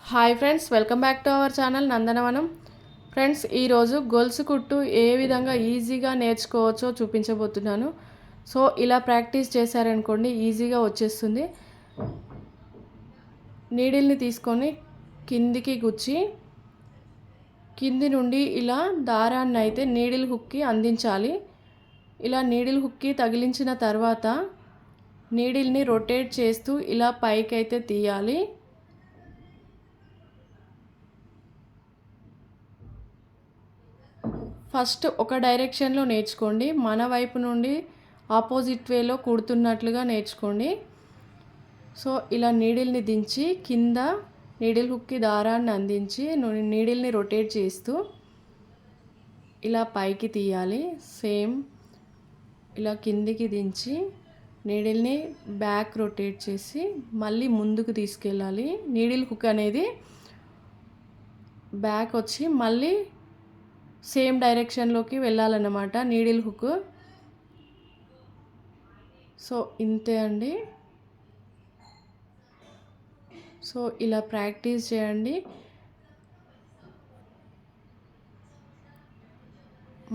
Hi friends, welcome back to our channel Nandanavanam. Friends, ఈరోజు గొలుసు కుట్టు ఏ విధంగా ఈజీగా నేర్చుకోవచ్చో చూపించబోతున్నాను. సో ఇలా ప్రాక్టీస్ చేశారనుకోండి ఈజీగా వచ్చేస్తుంది. నీడిల్ని తీసుకొని కిందికి గుచ్చి కింది నుండి ఇలా దారాన్ని అయితే నీడిల్ హుక్కి అందించాలి. ఇలా నీడిల్ హుక్కి తగిలించిన తర్వాత నీడిల్ని రొటేట్ చేస్తూ ఇలా పైకి అయితే తీయాలి. ఫస్ట్ ఒక డైరెక్షన్లో నేర్చుకోండి. మన వైపు నుండి ఆపోజిట్ వేలో కుడుతున్నట్లుగా నేర్చుకోండి. సో ఇలా నీడిల్ని దించి కింద నీడిల్ హుక్కి దారాన్ని అందించి నీడిల్ని రొటేట్ చేస్తూ ఇలా పైకి తీయాలి. సేమ్ ఇలా కిందికి దించి నీడిల్ని బ్యాక్ రొటేట్ చేసి మళ్ళీ ముందుకు తీసుకెళ్ళాలి. నీడిల్ హుక్ అనేది బ్యాక్ వచ్చి మళ్ళీ సేమ్ డైరెక్షన్లోకి వెళ్ళాలన్నమాట నీడిల్ హుక్. సో ఇంతే అండి. సో ఇలా ప్రాక్టీస్ చేయండి.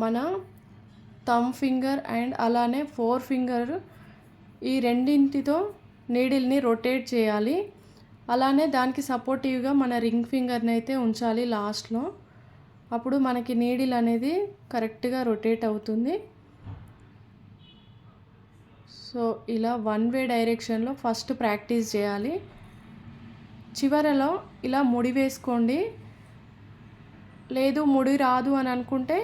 మన థంబ్ ఫింగర్ అండ్ అలానే 4 ఫింగర్ ఈ రెండింటితో నీడిల్ని రొటేట్ చేయాలి. అలానే దానికి సపోర్టివ్గా మన రింగ్ ఫింగర్ని అయితే ఉంచాలి లాస్ట్లో. అప్పుడు మనకి నీడిల్ అనేది కరెక్ట్గా రొటేట్ అవుతుంది. సో ఇలా వన్ వే డైరెక్షన్లో ఫస్ట్ ప్రాక్టీస్ చేయాలి. చివరలో ఇలా ముడి వేసుకోండి. లేదు ముడి రాదు అని అనుకుంటే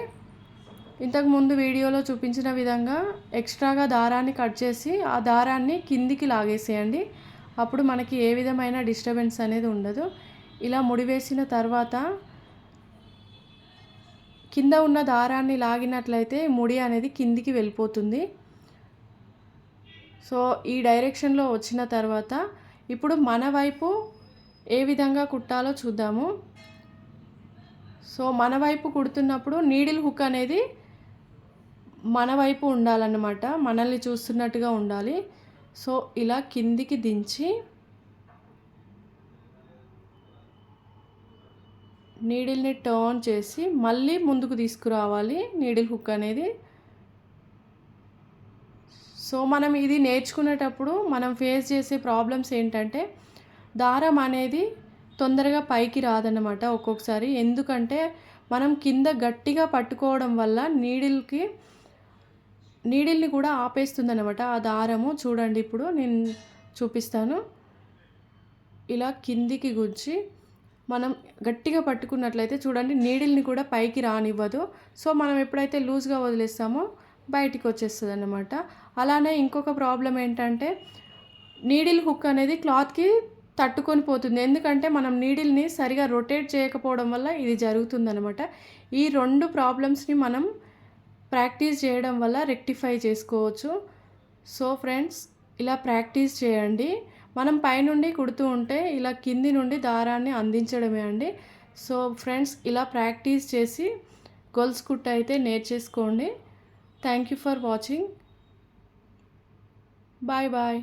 ఇంతకుముందు వీడియోలో చూపించిన విధంగా ఎక్స్ట్రాగా దారాన్ని కట్ చేసి ఆ దారాన్ని కిందికి లాగేసేయండి. అప్పుడు మనకి ఏ విధమైన డిస్టర్బెన్స్ అనేది ఉండదు. ఇలా ముడి వేసిన తర్వాత కింద ఉన్న దారాన్ని లాగినట్లయితే ముడి అనేది కిందికి వెళ్ళిపోతుంది. సో ఈ డైరెక్షన్లో వచ్చిన తర్వాత ఇప్పుడు మన వైపు ఏ విధంగా కుట్టాలో చూద్దాము. సో మన వైపు కుడుతున్నప్పుడు నీడిల్ హుక్ అనేది మన వైపు ఉండాలన్నమాట, మనల్ని చూస్తున్నట్టుగా ఉండాలి. సో ఇలా కిందికి దించి నీడిల్ని టర్న్ చేసి మళ్ళీ ముందుకు తీసుకురావాలి నీడిల్ హుక్ అనేది. సో మనం ఇది నేర్చుకునేటప్పుడు మనం ఫేస్ చేసే ప్రాబ్లమ్స్ ఏంటంటే దారం అనేది తొందరగా పైకి రాదన్నమాట ఒక్కొక్కసారి. ఎందుకంటే మనం కింద గట్టిగా పట్టుకోవడం వల్ల నీడిల్ని కూడా ఆపేస్తుంది అన్నమాట ఆ దారము. చూడండి, ఇప్పుడు నేను చూపిస్తాను. ఇలా కిందికి గుచ్చి మనం గట్టిగా పట్టుకున్నట్లయితే చూడండి నీడిల్ని కూడా పైకి రానివ్వదు. సో మనం ఎప్పుడైతే లూజ్గా వదిలేస్తామో బయటికి వచ్చేస్తుంది అన్నమాట. అలానే ఇంకొక ప్రాబ్లం ఏంటంటే నీడిల్ హుక్ అనేది క్లాత్కి తట్టుకొని పోతుంది. ఎందుకంటే మనం నీడిల్ని సరిగా రొటేట్ చేయకపోవడం వల్ల ఇది జరుగుతుందన్నమాట. ఈ 2 ప్రాబ్లమ్స్ని మనం ప్రాక్టీస్ చేయడం వల్ల రెక్టిఫై చేసుకోవచ్చు. సో ఫ్రెండ్స్, ఇలా ప్రాక్టీస్ చేయండి. మనం పైనుండి కుడుతూ ఉంటే ఇలా కింది నుండి దారాన్ని అందించడమే అండి. సో ఫ్రెండ్స్, ఇలా ప్రాక్టీస్ చేసి గొలుసు కుట్టు అయితే నేర్చేసుకోండి. Thank you for watching. Bye bye.